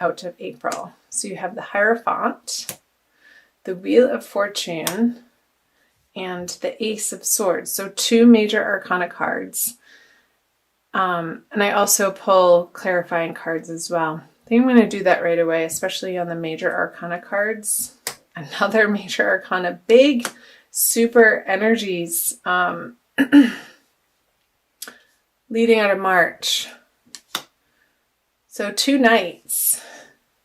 out of April. So you have the Hierophant, the Wheel of Fortune, and the Ace of Swords. So 2 major arcana cards. And I also pull clarifying cards as well. I think I'm going to do that right away, especially on the major arcana cards. Another major arcana, big, super energies leading out of March. So 2 knights,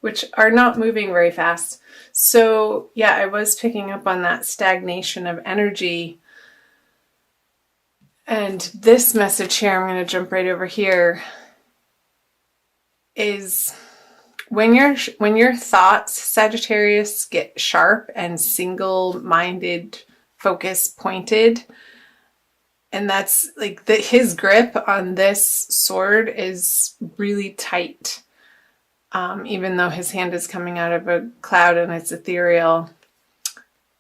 which are not moving very fast. So yeah, I was picking up on that stagnation of energy. And this message here, I'm going to jump right over here, is when your thoughts, Sagittarius, get sharp and single-minded, focus pointed, and that's like his grip on this sword is really tight. Even though his hand is coming out of a cloud and it's ethereal,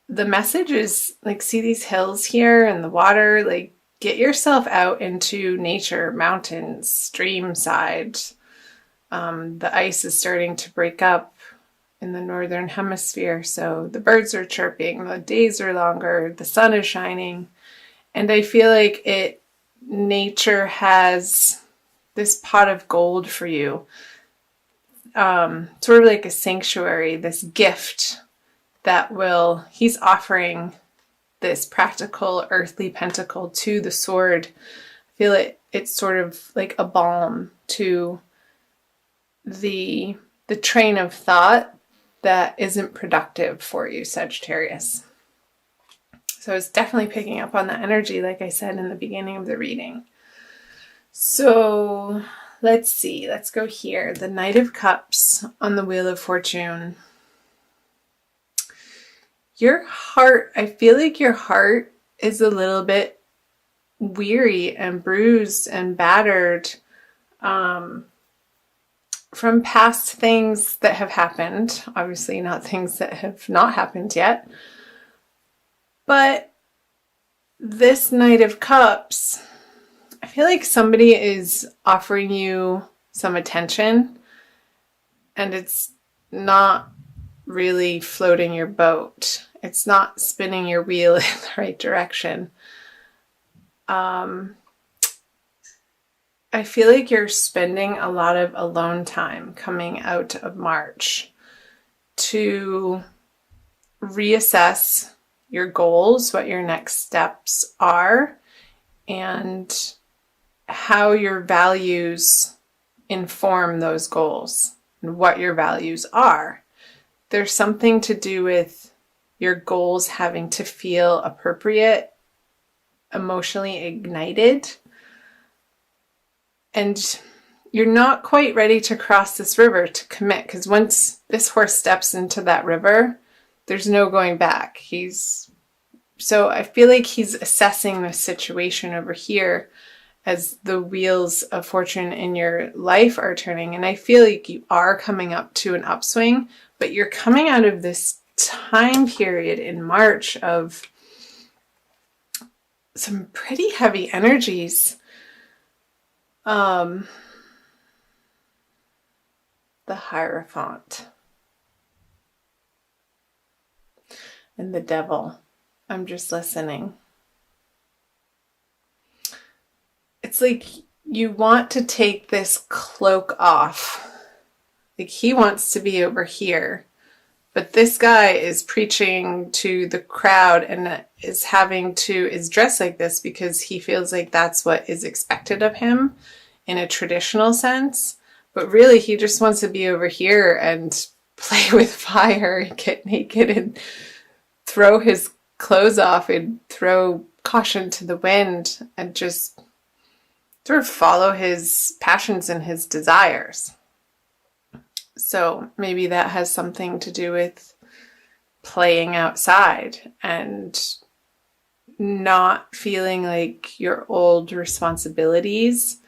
the message is like, see these hills here and the water, like get yourself out into nature, mountains, stream side. The ice is starting to break up in the northern hemisphere, so the birds are chirping, the days are longer, the sun is shining, and I feel like nature has this pot of gold for you, sort of like a sanctuary, this gift that he's offering this practical earthly pentacle to the sword. I feel it's sort of like a balm to the train of thought that isn't productive for you, Sagittarius. So it's definitely picking up on that energy, like I said in the beginning of the reading. So let's see, let's go here. The Knight of Cups on the Wheel of Fortune. Your heart, I feel like your heart is a little bit weary and bruised and battered from past things that have happened. Obviously not things that have not happened yet. But this Knight of Cups, I feel like somebody is offering you some attention and it's not really floating your boat. It's not spinning your wheel in the right direction. I feel like you're spending a lot of alone time coming out of March to reassess your goals, what your next steps are, and how your values inform those goals and what your values are. There's something to do with your goals having to feel appropriate, emotionally ignited, and you're not quite ready to cross this river to commit, because once this horse steps into that river, there's no going back. So I feel like he's assessing the situation over here as the wheels of fortune in your life are turning. And I feel like you are coming up to an upswing, but you're coming out of this time period in March of some pretty heavy energies. The Hierophant and the Devil. I'm just listening. It's like you want to take this cloak off. Like he wants to be over here, but this guy is preaching to the crowd and is dressed like this because he feels like that's what is expected of him in a traditional sense. But really he just wants to be over here and play with fire and get naked and throw his clothes off and throw caution to the wind and just sort of follow his passions and his desires. So maybe that has something to do with playing outside and not feeling like your old responsibilities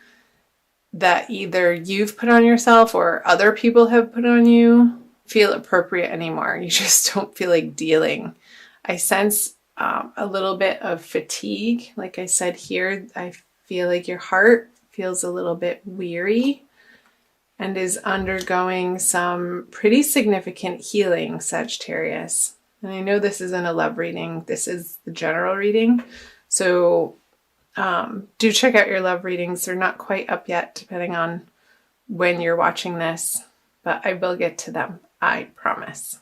that either you've put on yourself or other people have put on you feel appropriate anymore. You just don't feel like dealing. I sense a little bit of fatigue. Like I said here, I feel like your heart feels a little bit weary and is undergoing some pretty significant healing, Sagittarius. And I know this isn't a love reading, this is the general reading. So do check out your love readings. They're not quite up yet, depending on when you're watching this, but I will get to them, I promise.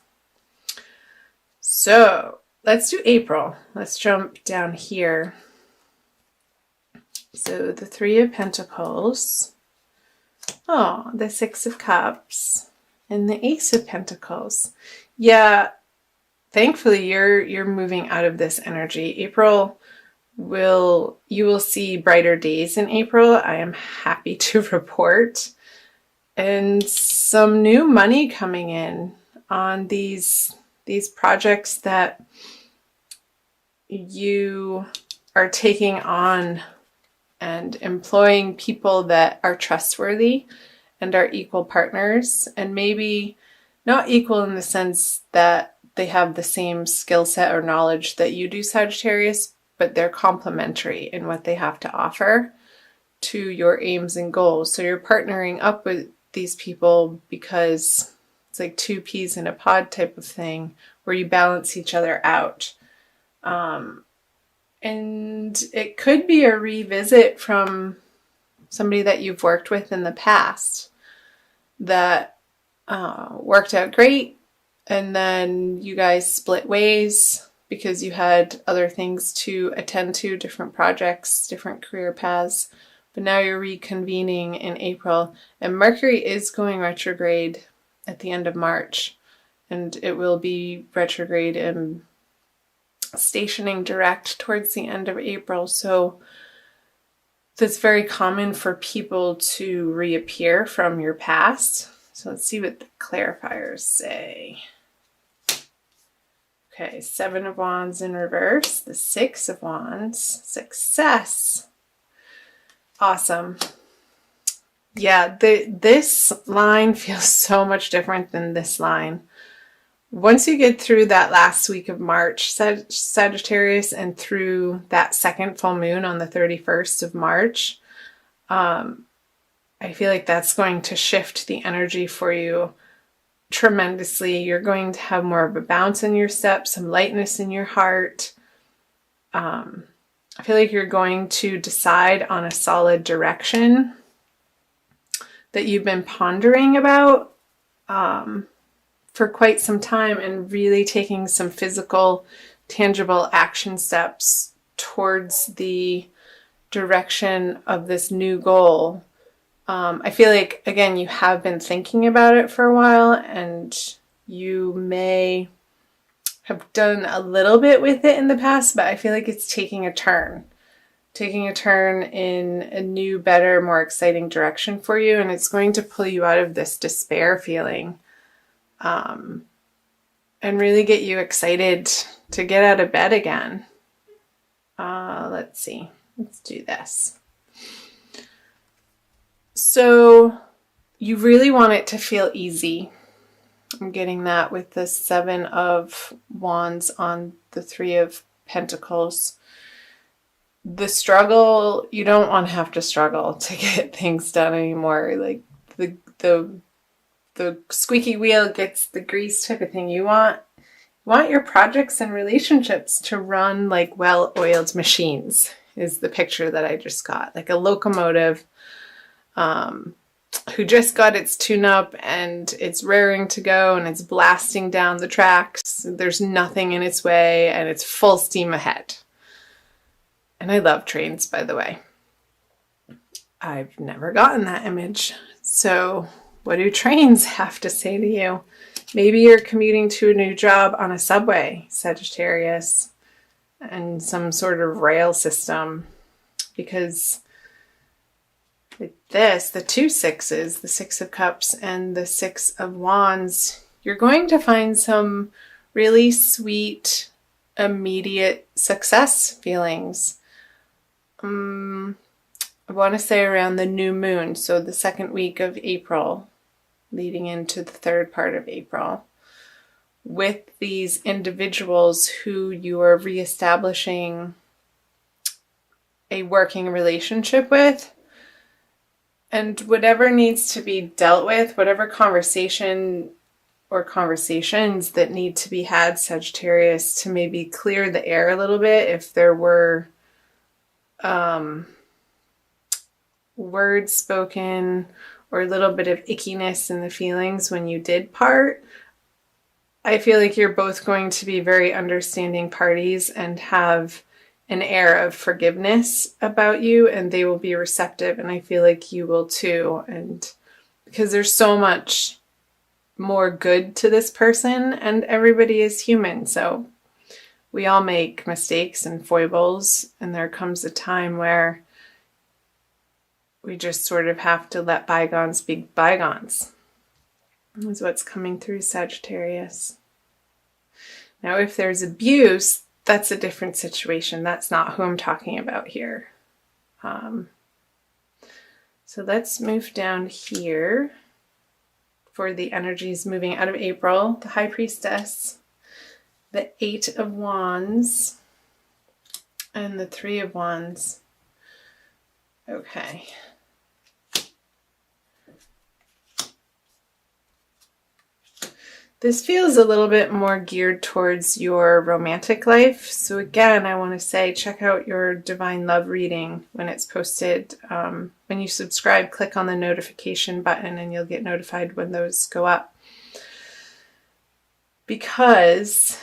So let's do April. Let's jump down here. So the Three of Pentacles, oh, the Six of Cups, and the Ace of Pentacles. Yeah, thankfully you're moving out of this energy. April you will see brighter days in April. I am happy to report. And some new money coming in on these projects that you are taking on, and employing people that are trustworthy and are equal partners, and maybe not equal in the sense that they have the same skill set or knowledge that you do, Sagittarius, but they're complementary in what they have to offer to your aims and goals. So you're partnering up with these people because it's like two peas in a pod type of thing, where you balance each other out. And it could be a revisit from somebody that you've worked with in the past that worked out great, and then you guys split ways because you had other things to attend to, different projects, different career paths. But now you're reconvening in April, and Mercury is going retrograde at the end of March, and it will be retrograde and stationing direct towards the end of April. So that's very common for people to reappear from your past. So let's see what the clarifiers say. Okay, Seven of Wands in reverse, the Six of Wands, success. Awesome. Yeah, this line feels so much different than this line. Once you get through that last week of March, Sagittarius, and through that second full moon on the 31st of March, I feel like that's going to shift the energy for you tremendously. You're going to have more of a bounce in your step, some lightness in your heart. I feel like you're going to decide on a solid direction that you've been pondering about for quite some time, and really taking some physical, tangible action steps towards the direction of this new goal. I feel like, again, you have been thinking about it for a while, and you may have done a little bit with it in the past, but I feel like it's taking a turn in a new, better, more exciting direction for you, and it's going to pull you out of this despair feeling, and really get you excited to get out of bed again. Let's see. Let's do this. So you really want it to feel easy. I'm getting that with the Seven of Wands on the Three of Pentacles. The struggle, you don't want to have to struggle to get things done anymore. Like the squeaky wheel gets the grease type of thing. You want your projects and relationships to run like well-oiled machines, is the picture that I just got. Like a locomotive who just got its tune-up and it's raring to go and it's blasting down the tracks. There's nothing in its way and it's full steam ahead. And I love trains, by the way. I've never gotten that image. So what do trains have to say to you? Maybe you're commuting to a new job on a subway, Sagittarius, and some sort of rail system, because with this, the two sixes, the Six of Cups and the Six of Wands, you're going to find some really sweet, immediate success feelings. I want to say around the new moon, so the second week of April, leading into the third part of April, with these individuals who you are reestablishing a working relationship with. And whatever needs to be dealt with, whatever conversation or conversations that need to be had, Sagittarius, to maybe clear the air a little bit if there were words spoken or a little bit of ickiness in the feelings when you did part. I feel like you're both going to be very understanding parties and have an air of forgiveness about you, and they will be receptive, and I feel like you will too. And because there's so much more good to this person, and everybody is human, so we all make mistakes and foibles, and there comes a time where we just sort of have to let bygones be bygones. Is what's coming through, Sagittarius. Now, if there's abuse, that's a different situation. That's not who I'm talking about here. So let's move down here for the energies moving out of April. The High Priestess, the Eight of Wands, and the Three of Wands. Okay. This feels a little bit more geared towards your romantic life. So again, I want to say check out your Divine Love reading when it's posted. When you subscribe, click on the notification button and you'll get notified when those go up. Because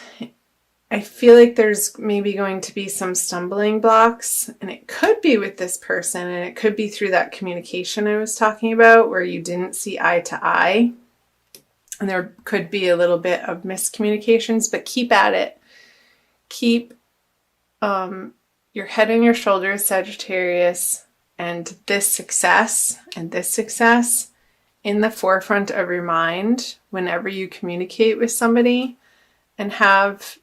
I feel like there's maybe going to be some stumbling blocks, and it could be with this person, and it could be through that communication I was talking about where you didn't see eye to eye. And there could be a little bit of miscommunications, but keep at it. Keep your head on your shoulders, Sagittarius, and this success in the forefront of your mind whenever you communicate with somebody, and have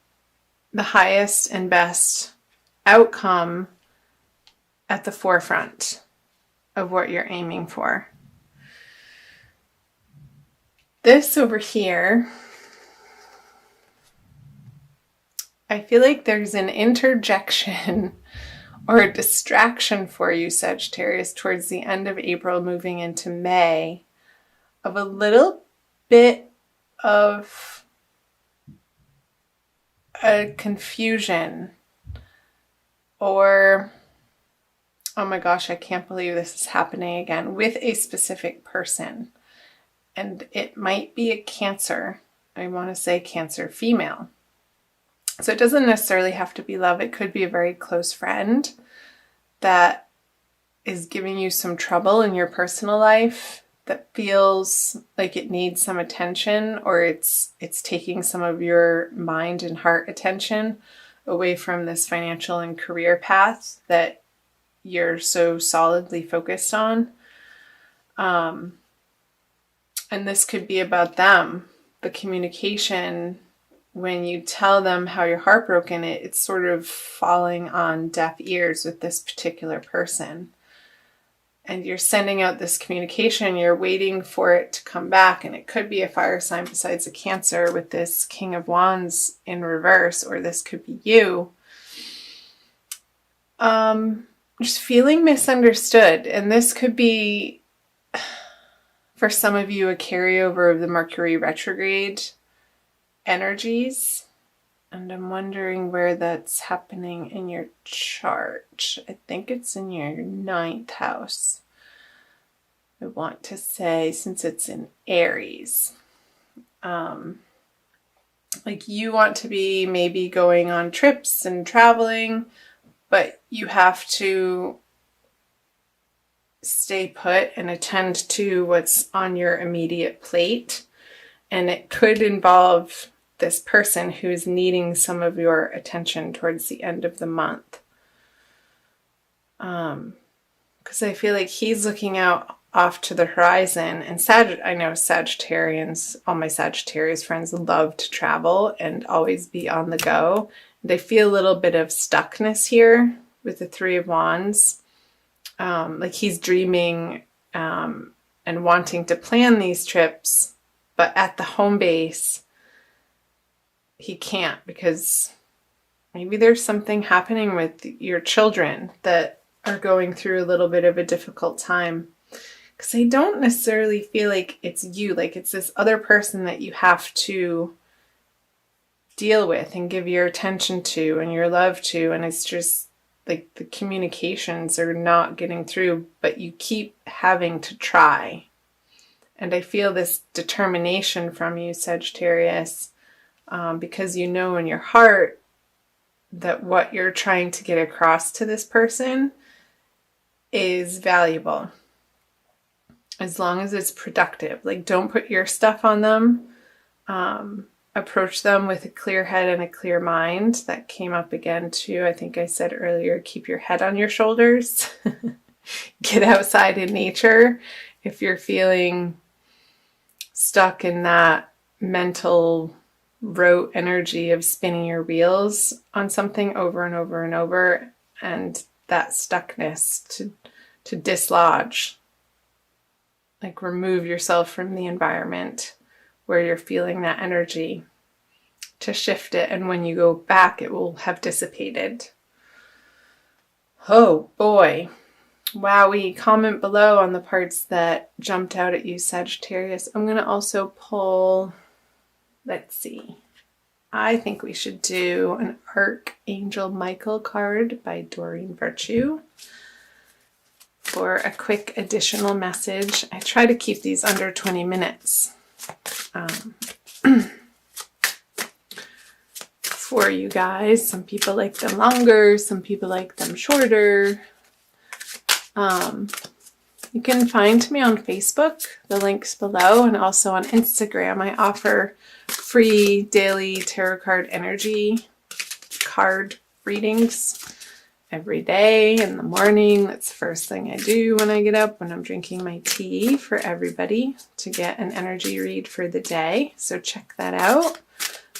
the highest and best outcome at the forefront of what you're aiming for. This over here, I feel like there's an interjection or a distraction for you, Sagittarius, towards the end of April, moving into May, of a little bit of a confusion or, oh my gosh, I can't believe this is happening again, with a specific person. And it might be a Cancer. I want to say Cancer female. So it doesn't necessarily have to be love. It could be a very close friend that is giving you some trouble in your personal life, that feels like it needs some attention, or it's taking some of your mind and heart attention away from this financial and career path that you're so solidly focused on. And this could be about them. The communication, when you tell them how you're heartbroken, it's sort of falling on deaf ears with this particular person. And you're sending out this communication, you're waiting for it to come back, and it could be a fire sign besides a Cancer with this King of Wands in reverse, or this could be you. Just feeling misunderstood, and this could be, for some of you, a carryover of the Mercury retrograde energies. And I'm wondering where that's happening in your chart. I think it's in your 9th house. I want to say, since it's in Aries. Like you want to be maybe going on trips and traveling, but you have to stay put and attend to what's on your immediate plate. And it could involve this person who's needing some of your attention towards the end of the month. Because I feel like he's looking out off to the horizon. And I know Sagittarians, all my Sagittarius friends love to travel and always be on the go. And I feel a little bit of stuckness here with the Three of Wands. Like he's dreaming and wanting to plan these trips, but at the home base, he can't, because maybe there's something happening with your children that are going through a little bit of a difficult time. Because I don't necessarily feel like it's you, like it's this other person that you have to deal with and give your attention to and your love to, and it's just like the communications are not getting through, but you keep having to try. And I feel this determination from you, Sagittarius, because you know in your heart that what you're trying to get across to this person is valuable. As long as it's productive. Like, don't put your stuff on them. Approach them with a clear head and a clear mind. That came up again too. I think I said earlier, keep your head on your shoulders. Get outside in nature. If you're feeling stuck in that mental rote energy of spinning your wheels on something over and over and over, and that stuckness to dislodge. Like, remove yourself from the environment where you're feeling that energy, to shift it, and when you go back it will have dissipated. Oh boy. Wowee. Comment below on the parts that jumped out at you, Sagittarius. I'm going to also pull, let's see, I think we should do an Archangel Michael card by Doreen Virtue for a quick additional message. I try to keep these under 20 minutes for you guys. Some people like them longer, some people like them shorter. You can find me on Facebook, the link's below, and also on Instagram. I offer free daily tarot card energy card readings every day in the morning. That's the first thing I do when I get up, when I'm drinking my tea, for everybody to get an energy read for the day. So check that out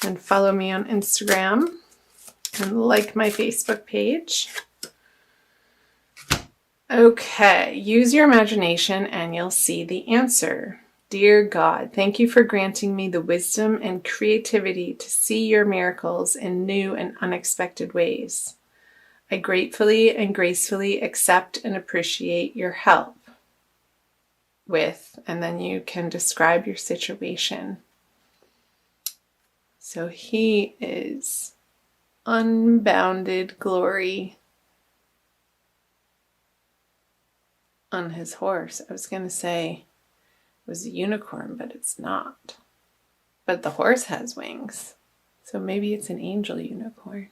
and follow me on Instagram and like my Facebook page. Okay, use your imagination and you'll see the answer. Dear God, thank you for granting me the wisdom and creativity to see your miracles in new and unexpected ways. I gratefully and gracefully accept and appreciate your help with, and then you can describe your situation. So he is unbounded glory on his horse. I was going to say it was a unicorn, but it's not. But the horse has wings. So maybe it's an angel unicorn.